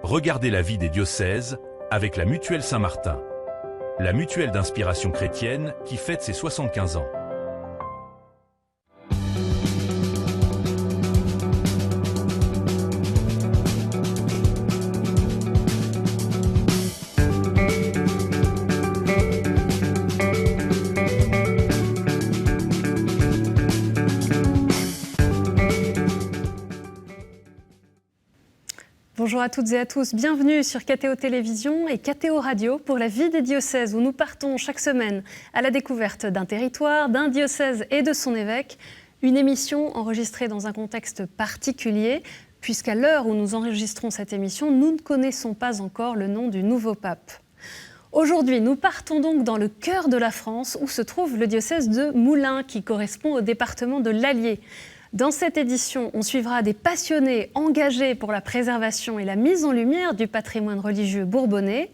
Regardez la vie des diocèses avec la Mutuelle Saint-Martin, la mutuelle d'inspiration chrétienne qui fête ses 75 ans. Bonjour à toutes et à tous, bienvenue sur KTO Télévision et KTO Radio pour la vie des diocèses où nous partons chaque semaine à la découverte d'un territoire, d'un diocèse et de son évêque. Une émission enregistrée dans un contexte particulier puisqu'à l'heure où nous enregistrons cette émission, nous ne connaissons pas encore le nom du nouveau pape. Aujourd'hui, nous partons donc dans le cœur de la France où se trouve le diocèse de Moulins qui correspond au département de l'Allier. Dans cette édition, on suivra des passionnés engagés pour la préservation et la mise en lumière du patrimoine religieux bourbonnais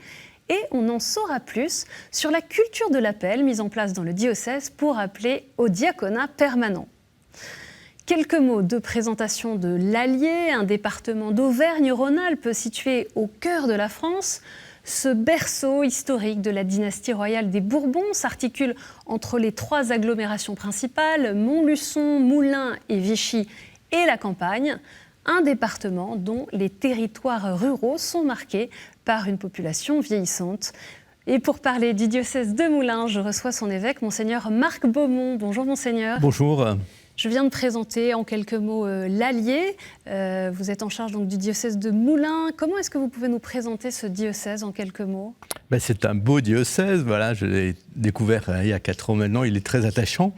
et on en saura plus sur la culture de l'appel mise en place dans le diocèse pour appeler au diaconat permanent. Quelques mots de présentation de l'Allier, un département d'Auvergne-Rhône-Alpes situé au cœur de la France. Ce berceau historique de la dynastie royale des Bourbons s'articule entre les trois agglomérations principales, Montluçon, Moulins et Vichy, et la campagne. Un département dont les territoires ruraux sont marqués par une population vieillissante. Et pour parler du diocèse de Moulins, je reçois son évêque, Monseigneur Marc Beaumont. Bonjour Monseigneur. Bonjour. Je viens de présenter en quelques mots l'Allier. Vous êtes en charge donc, du diocèse de Moulins. Comment est-ce que vous pouvez nous présenter ce diocèse en quelques mots ? C'est un beau diocèse. Voilà, je l'ai découvert il y a 4 ans maintenant. Il est très attachant.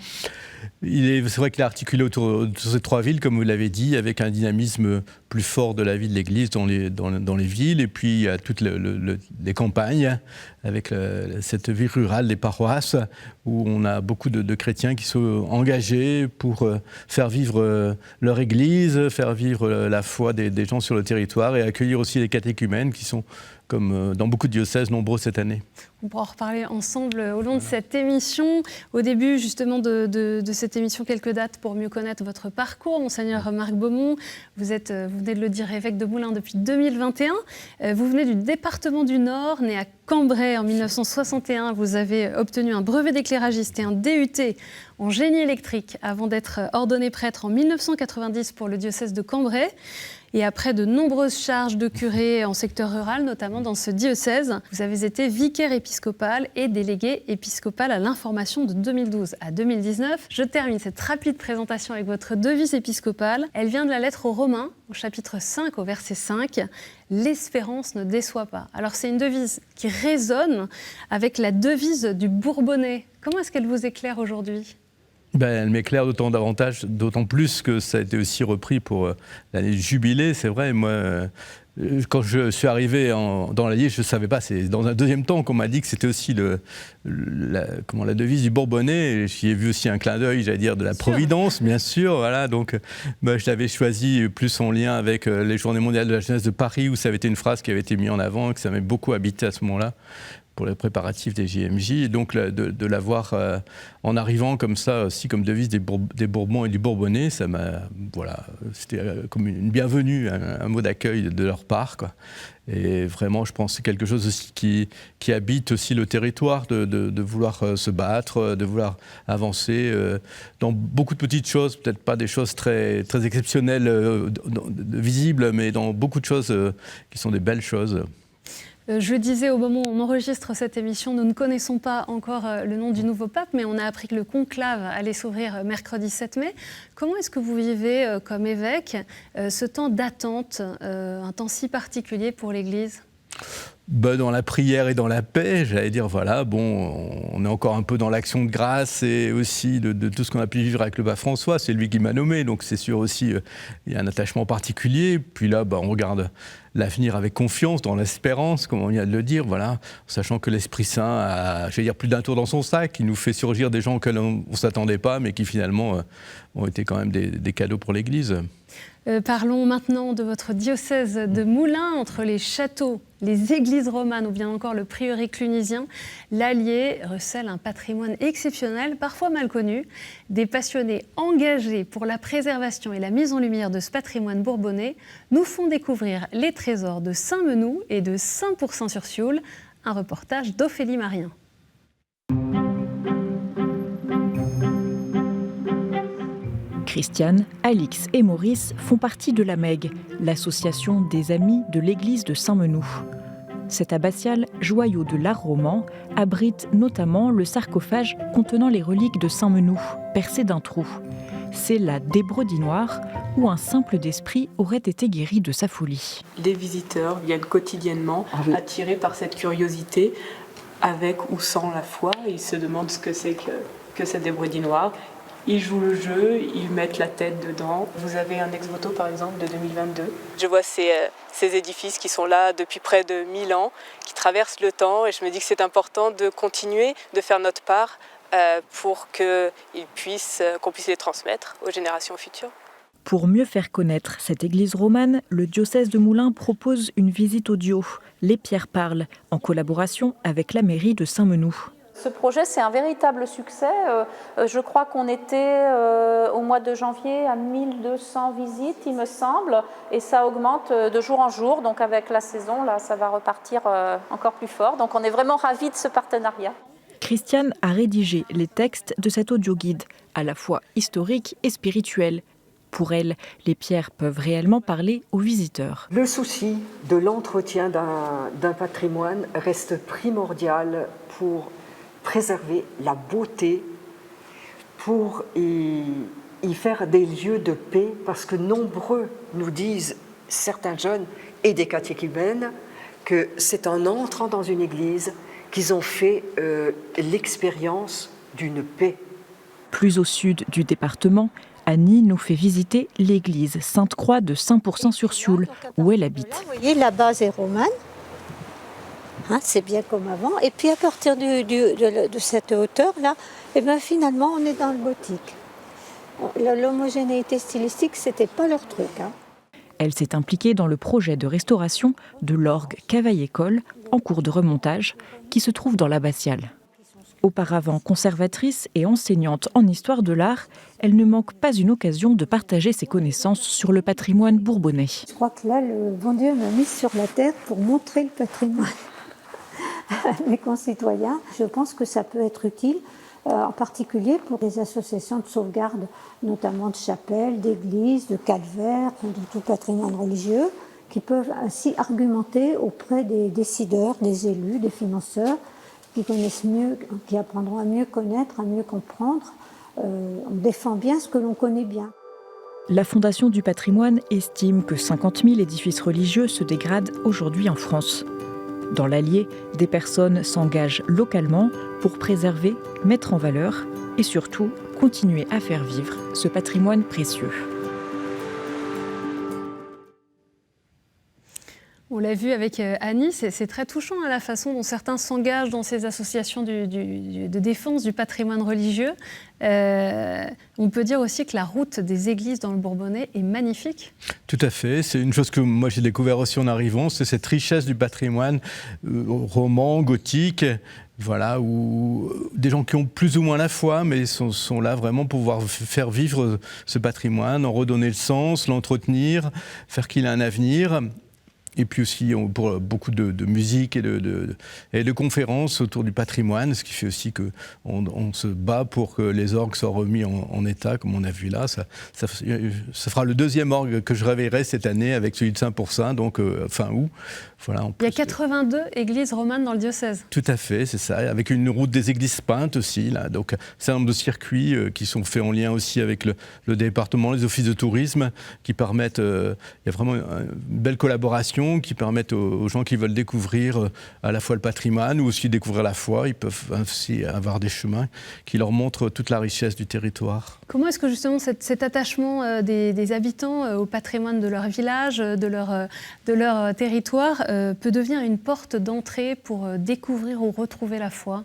C'est vrai qu'il est articulé autour de ces 3 villes, comme vous l'avez dit, avec un dynamisme plus fort de la vie de l'Église dans les villes. Et puis il y a toutes les campagnes, avec cette vie rurale des paroisses, où on a beaucoup de chrétiens qui sont engagés pour faire vivre leur Église, faire vivre la foi des gens sur le territoire et accueillir aussi les catéchumènes qui sont, comme dans beaucoup de diocèses, nombreux cette année. On pourra en reparler ensemble au long de cette émission. Au début, justement, de cette émission, quelques dates pour mieux connaître votre parcours. Monseigneur Marc Beaumont, vous venez de le dire, évêque de Moulins depuis 2021. Vous venez du département du Nord, né à Cambrai en 1961. Vous avez obtenu un brevet d'éclairagiste et un DUT en génie électrique avant d'être ordonné prêtre en 1990 pour le diocèse de Cambrai. Et après de nombreuses charges de curé en secteur rural, notamment dans ce diocèse, vous avez été vicaire épiscopal et délégué épiscopal à l'information de 2012 à 2019. Je termine cette rapide présentation avec votre devise épiscopale. Elle vient de la lettre aux Romains, au chapitre 5, au verset 5. « L'espérance ne déçoit pas ». Alors c'est une devise qui résonne avec la devise du Bourbonnais. Comment est-ce qu'elle vous éclaire aujourd'hui ? Elle m'éclaire d'autant plus que ça a été aussi repris pour l'année du jubilé. C'est vrai, moi, quand je suis arrivé dans l'Allier, je ne savais pas. C'est dans un deuxième temps qu'on m'a dit que c'était aussi la devise du Bourbonnais. J'y ai vu aussi un clin d'œil, j'allais dire, de la Providence, bien sûr. Voilà, donc, je l'avais choisi plus en lien avec les Journées mondiales de la jeunesse de Paris, où ça avait été une phrase qui avait été mise en avant, que ça m'avait beaucoup habité à ce moment-là, pour les préparatifs des JMJ, et donc de l'avoir en arrivant comme ça, aussi comme devise des Bourbons et du Bourbonnais, ça m'a, c'était comme une bienvenue, un mot d'accueil de leur part, quoi. Et vraiment, je pense que c'est quelque chose aussi qui habite aussi le territoire, de vouloir se battre, de vouloir avancer dans beaucoup de petites choses, peut-être pas des choses très, très exceptionnelles, visibles, mais dans beaucoup de choses qui sont des belles choses. Je le disais, au moment où on enregistre cette émission, nous ne connaissons pas encore le nom du nouveau pape, mais on a appris que le conclave allait s'ouvrir mercredi 7 mai. Comment est-ce que vous vivez, comme évêque, ce temps d'attente, un temps si particulier pour l'Église ? Dans la prière et dans la paix, j'allais dire, on est encore un peu dans l'action de grâce et aussi de tout ce qu'on a pu vivre avec le pape François. C'est lui qui m'a nommé, donc c'est sûr aussi, il y a un attachement particulier. Puis là, on regarde l'avenir avec confiance, dans l'espérance, comme on vient de le dire, sachant que l'Esprit Saint a, plus d'un tour dans son sac, il nous fait surgir des gens auxquels on ne s'attendait pas, mais qui finalement ont été quand même des cadeaux pour l'Église. Parlons maintenant de votre diocèse de Moulins, entre les châteaux, les églises romanes ou bien encore le prieuré clunisien. L'Allier recèle un patrimoine exceptionnel, parfois mal connu. Des passionnés engagés pour la préservation et la mise en lumière de ce patrimoine bourbonnais nous font découvrir les trésors de Saint-Menou et de Saint-Pourçain-sur-Sioule. Un reportage d'Ophélie Marien. Christiane, Alix et Maurice font partie de la MEG, l'association des amis de l'église de Saint-Menou. Cette abbatiale, joyau de l'art roman, abrite notamment le sarcophage contenant les reliques de Saint-Menou, percé d'un trou. C'est la débredinoire où un simple d'esprit aurait été guéri de sa folie. Les visiteurs viennent quotidiennement attirés par cette curiosité, avec ou sans la foi. Ils se demandent ce que c'est que cette débredinoire. Ils jouent le jeu, ils mettent la tête dedans. Vous avez un ex-voto par exemple de 2022. Je vois ces édifices qui sont là depuis près de 1000 ans, qui traversent le temps, et je me dis que c'est important de continuer de faire notre part pour qu'on puisse les transmettre aux générations futures. Pour mieux faire connaître cette église romane, le diocèse de Moulins propose une visite audio. Les pierres parlent, en collaboration avec la mairie de Saint-Menou. Ce projet, c'est un véritable succès. Je crois qu'on était au mois de janvier à 1200 visites, il me semble, et ça augmente de jour en jour. Donc avec la saison, là, ça va repartir encore plus fort. Donc on est vraiment ravis de ce partenariat. Christiane a rédigé les textes de cet audioguide, à la fois historique et spirituel. Pour elle, les pierres peuvent réellement parler aux visiteurs. Le souci de l'entretien d'un patrimoine reste primordial pour préserver la beauté, pour y faire des lieux de paix, parce que nombreux nous disent, certains jeunes et des catéchumènes, que c'est en entrant dans une église qu'ils ont fait l'expérience d'une paix. Plus au sud du département, Annie nous fait visiter l'église Sainte-Croix de Saint-Pourçain-sur-Sioule, où elle habite. Vous voyez, la base est romane. C'est bien comme avant. Et puis à partir de cette hauteur-là, finalement, on est dans le gothique. L'homogénéité stylistique, ce n'était pas leur truc. Elle s'est impliquée dans le projet de restauration de l'orgue Cavaille-École, en cours de remontage, qui se trouve dans l'abbatiale. Auparavant conservatrice et enseignante en histoire de l'art, elle ne manque pas une occasion de partager ses connaissances sur le patrimoine bourbonnais. Je crois que là, le bon Dieu m'a mise sur la terre pour montrer le patrimoine à mes concitoyens. Je pense que ça peut être utile, en particulier pour des associations de sauvegarde, notamment de chapelles, d'églises, de calvaires, de tout patrimoine religieux, qui peuvent ainsi argumenter auprès des décideurs, des élus, des financeurs, qui connaissent mieux, qui apprendront à mieux connaître, à mieux comprendre. On défend bien ce que l'on connaît bien. La Fondation du patrimoine estime que 50 000 édifices religieux se dégradent aujourd'hui en France. Dans l'Allier, des personnes s'engagent localement pour préserver, mettre en valeur et surtout continuer à faire vivre ce patrimoine précieux. On l'a vu avec Annie, c'est très touchant la façon dont certains s'engagent dans ces associations de défense du patrimoine religieux. On peut dire aussi que la route des églises dans le Bourbonnais est magnifique. Tout à fait, c'est une chose que moi j'ai découvert aussi en arrivant, c'est cette richesse du patrimoine roman, gothique. Voilà, où des gens qui ont plus ou moins la foi, mais sont là vraiment pour pouvoir faire vivre ce patrimoine, en redonner le sens, l'entretenir, faire qu'il ait un avenir. Et puis aussi pour beaucoup de musique et de conférences autour du patrimoine, ce qui fait aussi qu'on se bat pour que les orgues soient remis en état, comme on a vu là. Ça fera le deuxième orgue que je réveillerai cette année avec celui de Saint-Pourçain, donc fin août. Voilà, il y a 82 églises romanes dans le diocèse. Tout à fait, c'est ça, avec une route des églises peintes aussi. Là. Donc, c'est un nombre de circuits qui sont faits en lien aussi avec le département, les offices de tourisme, qui permettent, il y a vraiment une belle collaboration, qui permettent aux gens qui veulent découvrir à la fois le patrimoine ou aussi découvrir la foi. Ils peuvent aussi avoir des chemins qui leur montrent toute la richesse du territoire. Comment est-ce que justement cet attachement des habitants au patrimoine de leur village, de leur territoire, peut devenir une porte d'entrée pour découvrir ou retrouver la foi ?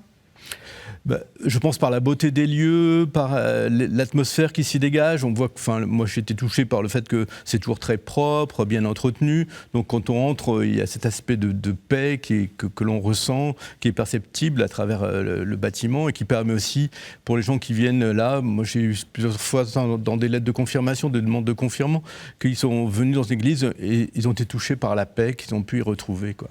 Je pense par la beauté des lieux, par l'atmosphère qui s'y dégage. On voit que, moi j'ai été touché par le fait que c'est toujours très propre, bien entretenu. Donc quand on entre, il y a cet aspect de paix que l'on ressent, qui est perceptible à travers le bâtiment et qui permet aussi pour les gens qui viennent là. Moi j'ai eu plusieurs fois dans des lettres de confirmation, des demandes de confirmation, qu'ils sont venus dans l'église et ils ont été touchés par la paix qu'ils ont pu y retrouver, quoi.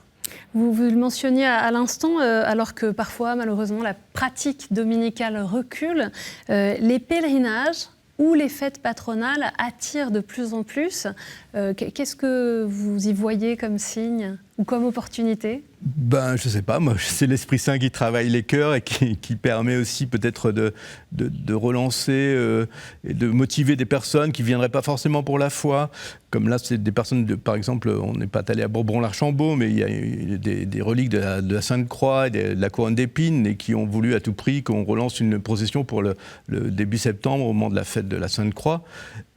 Vous le mentionniez à l'instant, alors que parfois, malheureusement, la pratique dominicale recule, les pèlerinages ou les fêtes patronales attirent de plus en plus. Qu'est-ce que vous y voyez comme signe ou comme opportunité ? Je ne sais pas, moi, c'est l'Esprit Saint qui travaille les cœurs et qui permet aussi peut-être de relancer et de motiver des personnes qui ne viendraient pas forcément pour la foi. Comme là, c'est des personnes, par exemple, on n'est pas allé à Bourbon-l'Archambault, mais il y a des reliques de la Sainte Croix et de la couronne d'épines et qui ont voulu à tout prix qu'on relance une procession pour le début septembre, au moment de la fête de la Sainte Croix.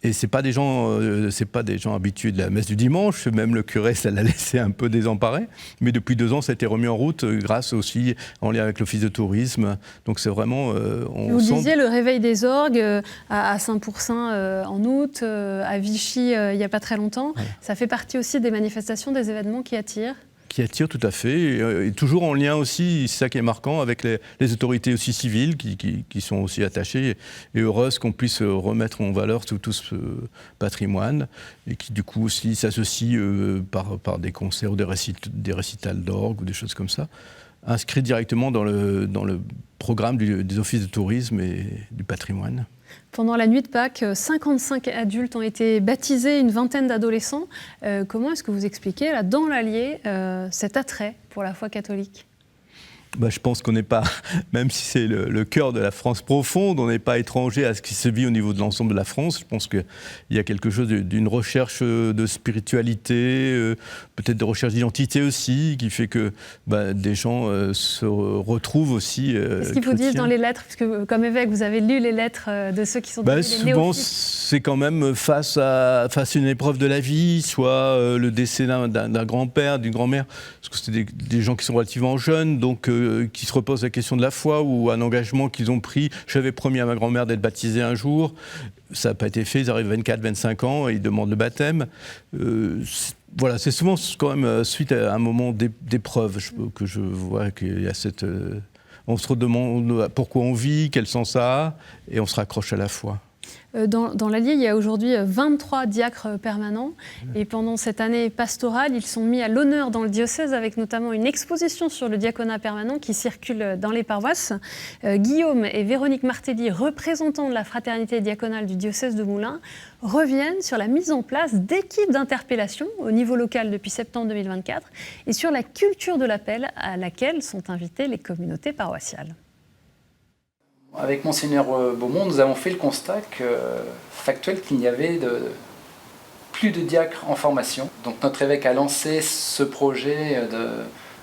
Et c'est pas des gens habitués de la messe du dimanche. Même le curé, ça l'a laissé un peu désemparé. Mais depuis 2 ans, ça a été remis en route grâce aussi en lien avec l'Office de tourisme. Donc c'est vraiment. Vous disiez le réveil des orgues à Saint-Pourçain en août, à Vichy il n'y a pas très longtemps. Ouais. Ça fait partie aussi des manifestations, des événements qui attirent. Qui attire, tout à fait, et toujours en lien aussi, c'est ça qui est marquant, avec les autorités aussi civiles qui sont aussi attachées et heureuses qu'on puisse remettre en valeur tout ce patrimoine et qui du coup aussi s'associent par des concerts ou des récitals d'orgue ou des choses comme ça, inscrits directement dans le programme des offices de tourisme et du patrimoine. Pendant la nuit de Pâques, 55 adultes ont été baptisés, une vingtaine d'adolescents. Comment est-ce que vous expliquez, là, dans l'Allier, cet attrait pour la foi catholique ? Je pense qu'on n'est pas, même si c'est le cœur de la France profonde, on n'est pas étranger à ce qui se vit au niveau de l'ensemble de la France. Je pense qu'il y a quelque chose d'une recherche de spiritualité, peut-être de recherche d'identité aussi, qui fait que des gens se retrouvent aussi Qu'est-ce qu'ils vous disent dans les lettres ? Parce que comme évêque, vous avez lu les lettres de ceux qui sont devenus les néophytes. Souvent, c'est quand même face à une épreuve de la vie, soit le décès d'un grand-père, d'une grand-mère, parce que c'est des gens qui sont relativement jeunes, donc qui se reposent la question de la foi ou un engagement qu'ils ont pris. J'avais promis à ma grand-mère d'être baptisée un jour. Ça n'a pas été fait. Ils arrivent à 24, 25 ans et ils demandent le baptême. Voilà, c'est souvent quand même suite à un moment d'épreuve que je vois qu'il y a cette... on se redemande pourquoi on vit, quel sens ça a, et on se raccroche à la foi. Dans l'Allier, il y a aujourd'hui 23 diacres permanents et pendant cette année pastorale, ils sont mis à l'honneur dans le diocèse avec notamment une exposition sur le diaconat permanent qui circule dans les paroisses. Guillaume et Véronique Martelly, représentants de la fraternité diaconale du diocèse de Moulins, reviennent sur la mise en place d'équipes d'interpellation au niveau local depuis septembre 2024 et sur la culture de l'appel à laquelle sont invitées les communautés paroissiales. Avec Monseigneur Beaumont, nous avons fait le constat factuel qu'il n'y avait plus de diacres en formation. Donc notre évêque a lancé ce projet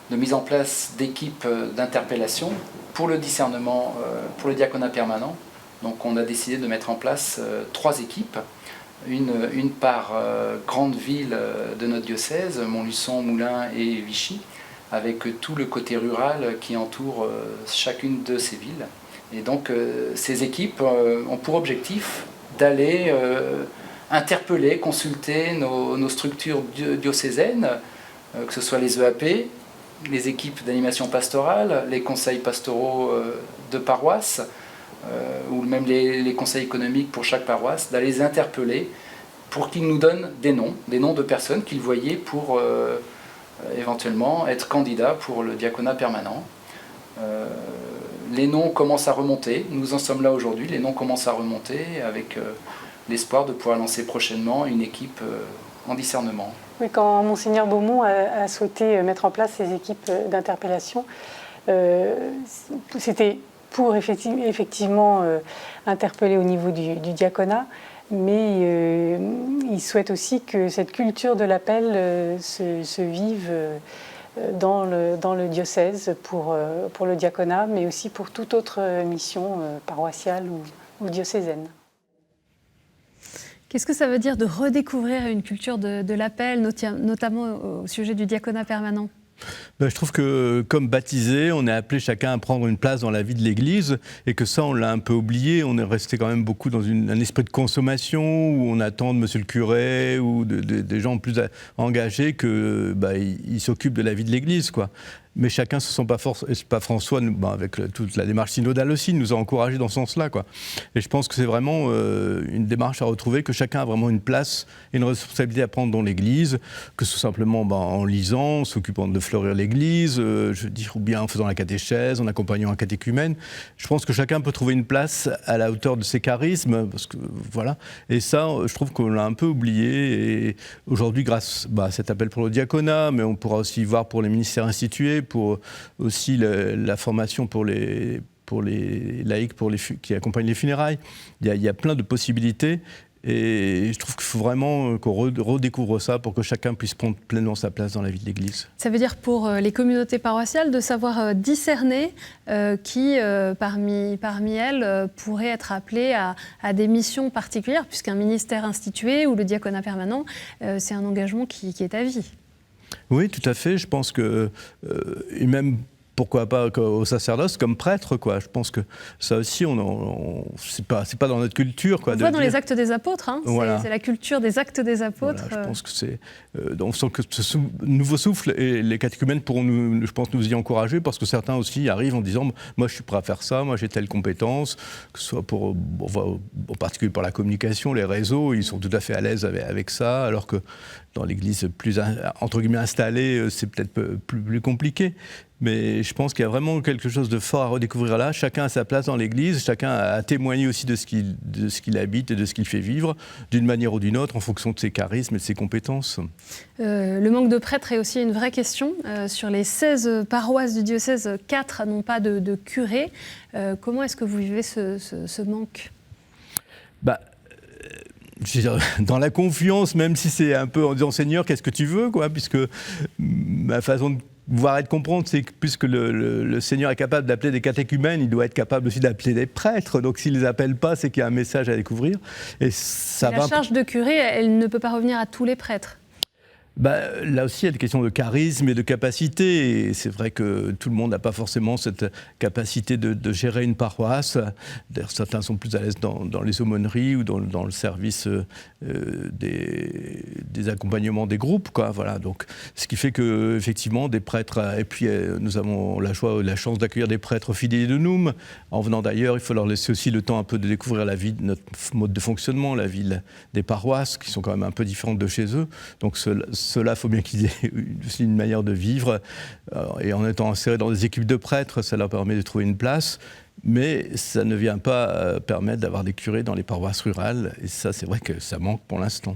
de mise en place d'équipes d'interpellation pour le discernement, pour le diaconat permanent. Donc on a décidé de mettre en place 3 équipes, une par grande ville de notre diocèse, Montluçon, Moulins et Vichy, avec tout le côté rural qui entoure chacune de ces villes. Et donc ces équipes ont pour objectif d'aller interpeller, consulter nos structures diocésaines, que ce soit les EAP, les équipes d'animation pastorale, les conseils pastoraux de paroisse, ou même les conseils économiques pour chaque paroisse, d'aller les interpeller pour qu'ils nous donnent des noms de personnes qu'ils voyaient pour éventuellement être candidats pour le diaconat permanent. Les noms commencent à remonter, nous en sommes là aujourd'hui, les noms commencent à remonter avec l'espoir de pouvoir lancer prochainement une équipe en discernement. Oui, quand Monseigneur Beaumont a souhaité mettre en place ces équipes d'interpellation, c'était pour effectivement interpeller au niveau du diaconat, mais il souhaite aussi que cette culture de l'appel se vive dans le diocèse pour le diaconat, mais aussi pour toute autre mission paroissiale ou diocésaine. Qu'est-ce que ça veut dire de redécouvrir une culture de l'appel, notamment au sujet du diaconat permanent ? Je trouve que, comme baptisé, on est appelé chacun à prendre une place dans la vie de l'Église et que ça, on l'a un peu oublié. On est resté quand même beaucoup dans un esprit de consommation où on attend de monsieur le curé ou des gens plus engagés qu'ils s'occupent de la vie de l'Église, quoi. Mais chacun se sent pas François, avec toute la démarche synodale aussi, nous a encouragés dans ce sens-là, quoi. Et je pense que c'est vraiment une démarche à retrouver, que chacun a vraiment une place et une responsabilité à prendre dans l'Église, que ce soit simplement en lisant, s'occupant de fleurir l'Église, ou bien en faisant la catéchèse, en accompagnant un catéchumène. Je pense que chacun peut trouver une place à la hauteur de ses charismes, parce que, voilà. Et ça, je trouve qu'on l'a un peu oublié. Et aujourd'hui, grâce à cet appel pour le diaconat, mais on pourra aussi voir pour les ministères institués, pour aussi la formation pour les laïcs qui accompagnent les funérailles. Il y a plein de possibilités et je trouve qu'il faut vraiment qu'on redécouvre ça pour que chacun puisse prendre pleinement sa place dans la vie de l'Église. Ça veut dire pour les communautés paroissiales de savoir discerner qui, parmi elles, pourrait être appelé à des missions particulières, puisqu'un ministère institué ou le diaconat permanent, c'est un engagement qui est à vie. Oui, tout à fait. Je pense que, et même pourquoi pas au sacerdoce comme prêtre, quoi. Je pense que ça aussi, c'est pas dans notre culture, quoi. On voit dans les actes des apôtres, hein. Voilà. C'est la culture des actes des apôtres. Voilà, je pense que c'est, on sent que ce nouveau souffle, et les catéchumènes pourront je pense, nous y encourager, parce que certains aussi arrivent en disant, moi je suis prêt à faire ça, moi j'ai telle compétence, que ce soit en particulier pour la communication, les réseaux, ils sont tout à fait à l'aise avec ça, alors que dans l'Église plus, entre guillemets, installée, c'est peut-être plus compliqué. Mais je pense qu'il y a vraiment quelque chose de fort à redécouvrir là. Chacun a sa place dans l'Église, chacun a témoigné aussi de ce qu'il habite et de ce qu'il fait vivre, d'une manière ou d'une autre, en fonction de ses charismes et de ses compétences. Le manque de prêtres est aussi une vraie question. Sur les 16 paroisses du diocèse, 4 n'ont pas de curé. Comment est-ce que vous vivez ce manque ? Dans la confiance, même si c'est un peu en disant « Seigneur, qu'est-ce que tu veux ?» quoi, puisque ma façon de voir et de comprendre, c'est que puisque le Seigneur est capable d'appeler des catéchumènes, il doit être capable aussi d'appeler des prêtres. Donc s'il ne les appelle pas, c'est qu'il y a un message à découvrir. Et la charge de curé, elle ne peut pas revenir à tous les prêtres. Là aussi, il y a des questions de charisme et de capacité. Et c'est vrai que tout le monde n'a pas forcément cette capacité de gérer une paroisse. D'ailleurs, certains sont plus à l'aise dans les aumôneries ou dans le service des accompagnements des groupes, quoi. Voilà. Donc, ce qui fait qu'effectivement, des prêtres... Et puis, nous avons la chance d'accueillir des prêtres fidei Donum. En venant d'ailleurs, il faut leur laisser aussi le temps un peu de découvrir la vie de notre mode de fonctionnement, la vie des paroisses, qui sont quand même un peu différentes de chez eux. Donc, cela, il faut bien qu'ils aient aussi une manière de vivre. Et en étant insérés dans des équipes de prêtres, ça leur permet de trouver une place. Mais ça ne vient pas permettre d'avoir des curés dans les paroisses rurales. Et ça, c'est vrai que ça manque pour l'instant.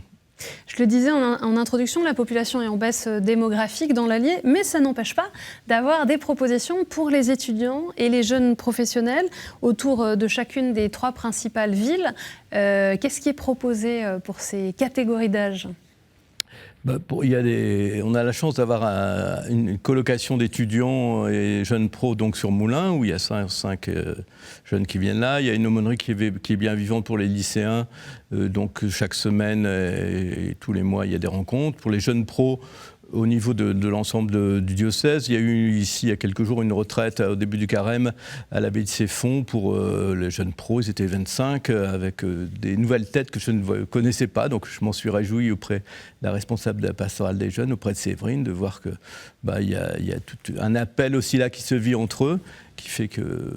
Je le disais en introduction, la population est en baisse démographique dans l'Allier, mais ça n'empêche pas d'avoir des propositions pour les étudiants et les jeunes professionnels autour de chacune des 3 principales villes. Qu'est-ce qui est proposé pour ces catégories d'âge ? On a la chance d'avoir une colocation d'étudiants et jeunes pros donc sur Moulins, où il y a 5 jeunes qui viennent là. Il y a une aumônerie qui est bien vivante pour les lycéens. Donc chaque semaine et tous les mois, il y a des rencontres. Pour les jeunes pros, au niveau de l'ensemble du diocèse, il y a eu ici, il y a quelques jours, une retraite au début du carême à l'abbaye de Ceffonds pour les jeunes pros. Ils étaient 25, avec des nouvelles têtes que je ne connaissais pas. Donc je m'en suis réjoui auprès de la responsable de la pastorale des jeunes, auprès de Séverine, de voir que il y a tout un appel aussi là qui se vit entre eux, qui fait que...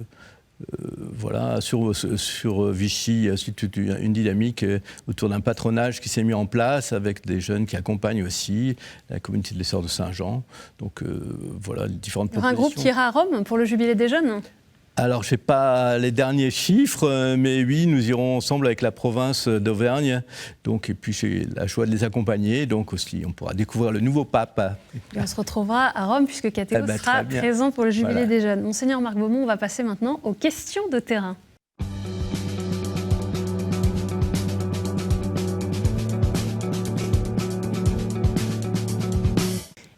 voilà, sur Vichy, il y a aussi toute une dynamique autour d'un patronage qui s'est mis en place avec des jeunes qui accompagnent aussi la communauté des Sœurs de Saint-Jean. Donc voilà, les différentes propositions. Un groupe qui ira à Rome pour le jubilé des jeunes ? Alors, je n'ai pas les derniers chiffres, mais oui, nous irons ensemble avec la province d'Auvergne. Donc, et puis, j'ai la joie de les accompagner. Donc, aussi, on pourra découvrir le nouveau pape. Et on se retrouvera à Rome, puisque Cathéo sera présent pour le jubilé des jeunes. Monseigneur Marc Beaumont, on va passer maintenant aux questions de terrain.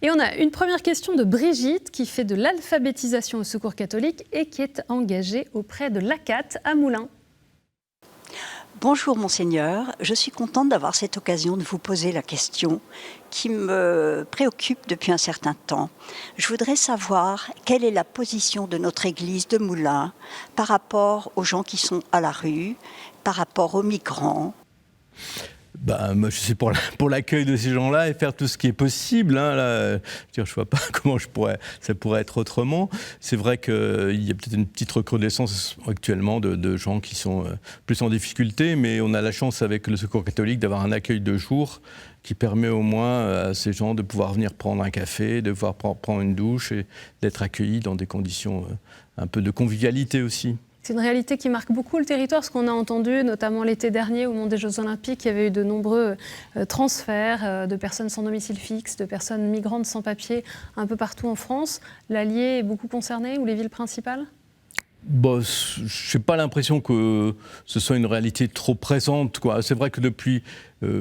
Et on a une première question de Brigitte qui fait de l'alphabétisation au Secours catholique et qui est engagée auprès de l'ACAT à Moulins. Bonjour Monseigneur, je suis contente d'avoir cette occasion de vous poser la question qui me préoccupe depuis un certain temps. Je voudrais savoir quelle est la position de notre église de Moulins par rapport aux gens qui sont à la rue, par rapport aux migrants. Moi, je suis pour l'accueil de ces gens-là et faire tout ce qui est possible. Là, je ne vois pas comment ça pourrait être autrement. C'est vrai qu'il y a peut-être une petite recrudescence actuellement de gens qui sont plus en difficulté, mais on a la chance avec le Secours catholique d'avoir un accueil de jour qui permet au moins à ces gens de pouvoir venir prendre un café, de pouvoir prendre une douche et d'être accueillis dans des conditions un peu de convivialité aussi. C'est une réalité qui marque beaucoup le territoire, ce qu'on a entendu, notamment l'été dernier au moment des Jeux Olympiques. Il y avait eu de nombreux transferts de personnes sans domicile fixe, de personnes migrantes sans papier, un peu partout en France. L'Allier est beaucoup concerné, ou les villes principales ? Je n'ai pas l'impression que ce soit une réalité trop présente, quoi. C'est vrai que depuis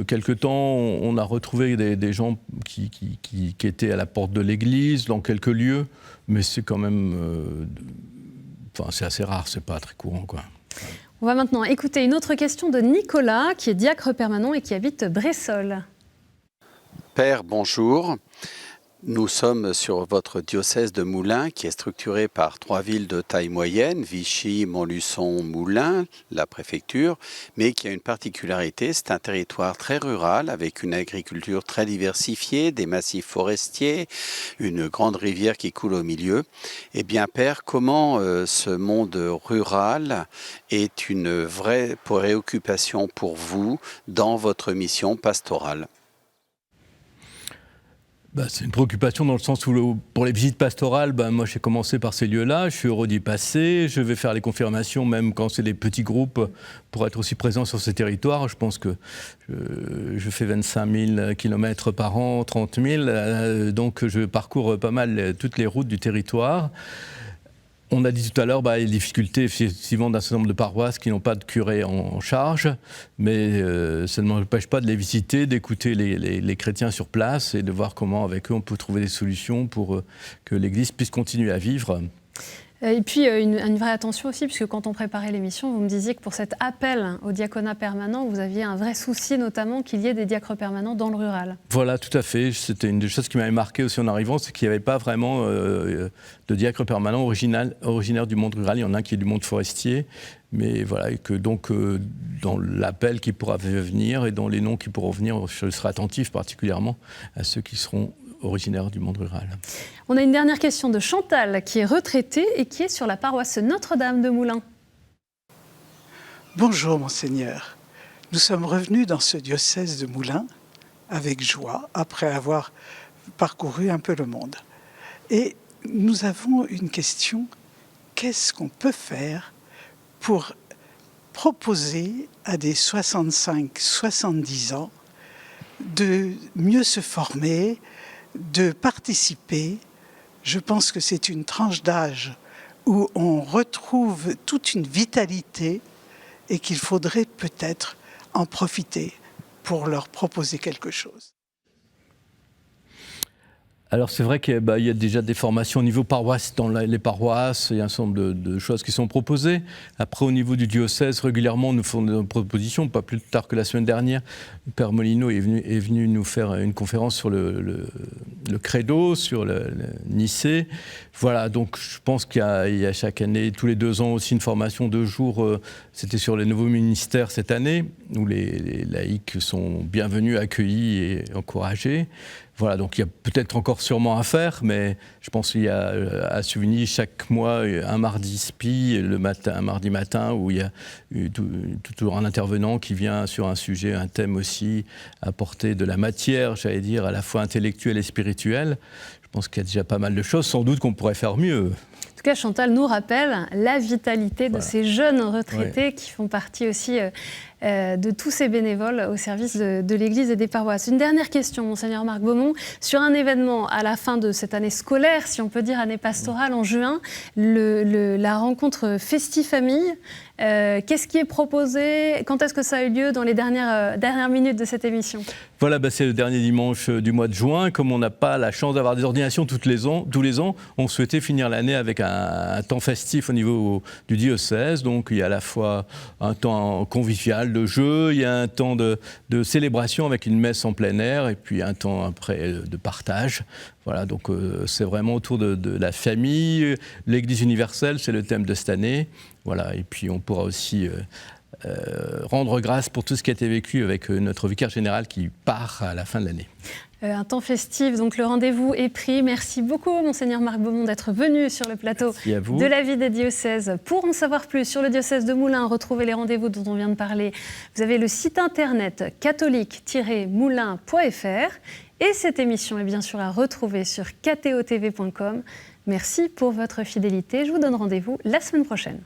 quelque temps, on a retrouvé des gens qui étaient à la porte de l'église, dans quelques lieux, mais c'est quand même... c'est assez rare, c'est pas très courant, quoi. On va maintenant écouter une autre question de Nicolas, qui est diacre permanent et qui habite Bressolles. Père, bonjour. Nous sommes sur votre diocèse de Moulins, qui est structuré par 3 villes de taille moyenne, Vichy, Montluçon, Moulins, la préfecture, mais qui a une particularité, c'est un territoire très rural, avec une agriculture très diversifiée, des massifs forestiers, une grande rivière qui coule au milieu. Eh bien, Père, comment ce monde rural est une vraie préoccupation pour vous dans votre mission pastorale ? C'est une préoccupation dans le sens où, pour les visites pastorales, moi j'ai commencé par ces lieux-là, je suis heureux d'y passer, je vais faire les confirmations même quand c'est des petits groupes pour être aussi présent sur ces territoires. Je pense que je fais 25 000 km par an, 30 000, donc je parcours pas mal toutes les routes du territoire. On a dit tout à l'heure les difficultés effectivement d'un certain nombre de paroisses qui n'ont pas de curé en charge, mais ça ne m'empêche pas de les visiter, d'écouter les chrétiens sur place et de voir comment avec eux on peut trouver des solutions pour que l'Église puisse continuer à vivre. Et puis une vraie attention aussi, puisque quand on préparait l'émission, vous me disiez que pour cet appel au diaconat permanent, vous aviez un vrai souci, notamment qu'il y ait des diacres permanents dans le rural. Voilà, tout à fait. C'était une des choses qui m'avait marqué aussi en arrivant, c'est qu'il n'y avait pas vraiment de diacre permanent originaire du monde rural. Il y en a un qui est du monde forestier, mais voilà, et que donc dans l'appel qui pourra venir et dans les noms qui pourront venir, je serai attentif particulièrement à ceux qui seront originaire du monde rural. On a une dernière question de Chantal, qui est retraitée et qui est sur la paroisse Notre-Dame de Moulins. Bonjour Monseigneur. Nous sommes revenus dans ce diocèse de Moulins avec joie, après avoir parcouru un peu le monde. Et nous avons une question, qu'est-ce qu'on peut faire pour proposer à des 65-70 ans de mieux se former, de participer? Je pense que c'est une tranche d'âge où on retrouve toute une vitalité et qu'il faudrait peut-être en profiter pour leur proposer quelque chose. Alors c'est vrai qu'il y a déjà des formations au niveau paroisse, dans les paroisses, il y a un certain nombre de choses qui sont proposées. Après au niveau du diocèse, régulièrement nous faisons des propositions, pas plus tard que la semaine dernière. Le Père Molino est venu nous faire une conférence sur le credo, sur le Nicée. Voilà, donc je pense qu'il y a chaque année, tous les 2 ans aussi, une formation de jour, c'était sur les nouveaux ministères cette année, où les laïcs sont bienvenus, accueillis et encouragés. Voilà, donc il y a peut-être encore sûrement à faire, mais je pense qu'il y a à Souvigny chaque mois un mardi SPI, un mardi matin, où il y a toujours un intervenant qui vient sur un sujet, un thème aussi, apporter de la matière, j'allais dire, à la fois intellectuelle et spirituelle. Je pense qu'il y a déjà pas mal de choses, sans doute qu'on pourrait faire mieux. En tout cas, Chantal nous rappelle la vitalité de ces jeunes retraités qui font partie aussi de tous ces bénévoles au service de l'Église et des paroisses. Une dernière question, Monseigneur Marc Beaumont, sur un événement à la fin de cette année scolaire, si on peut dire année pastorale en juin, la rencontre Festi-Famille. Qu'est-ce qui est proposé? Quand est-ce que ça a eu lieu dans les dernières minutes de cette émission? Voilà, c'est le dernier dimanche du mois de juin. Comme on n'a pas la chance d'avoir des ordinations tous les ans, on souhaitait finir l'année avec un temps festif au niveau du diocèse. Donc il y a à la fois un temps convivial de jeu, il y a un temps de célébration avec une messe en plein air et puis un temps après de partage. Voilà, donc c'est vraiment autour de la famille. L'Église universelle, c'est le thème de cette année. Voilà, et puis on pourra aussi rendre grâce pour tout ce qui a été vécu avec notre vicaire général qui part à la fin de l'année. Un temps festif, donc le rendez-vous est pris. Merci beaucoup, Monseigneur Marc Beaumont, d'être venu sur le plateau de la vie des diocèses. Pour en savoir plus sur le diocèse de Moulins, retrouvez les rendez-vous dont on vient de parler. Vous avez le site internet catholique-moulins.fr et cette émission est bien sûr à retrouver sur ktotv.com. Merci pour votre fidélité. Je vous donne rendez-vous la semaine prochaine.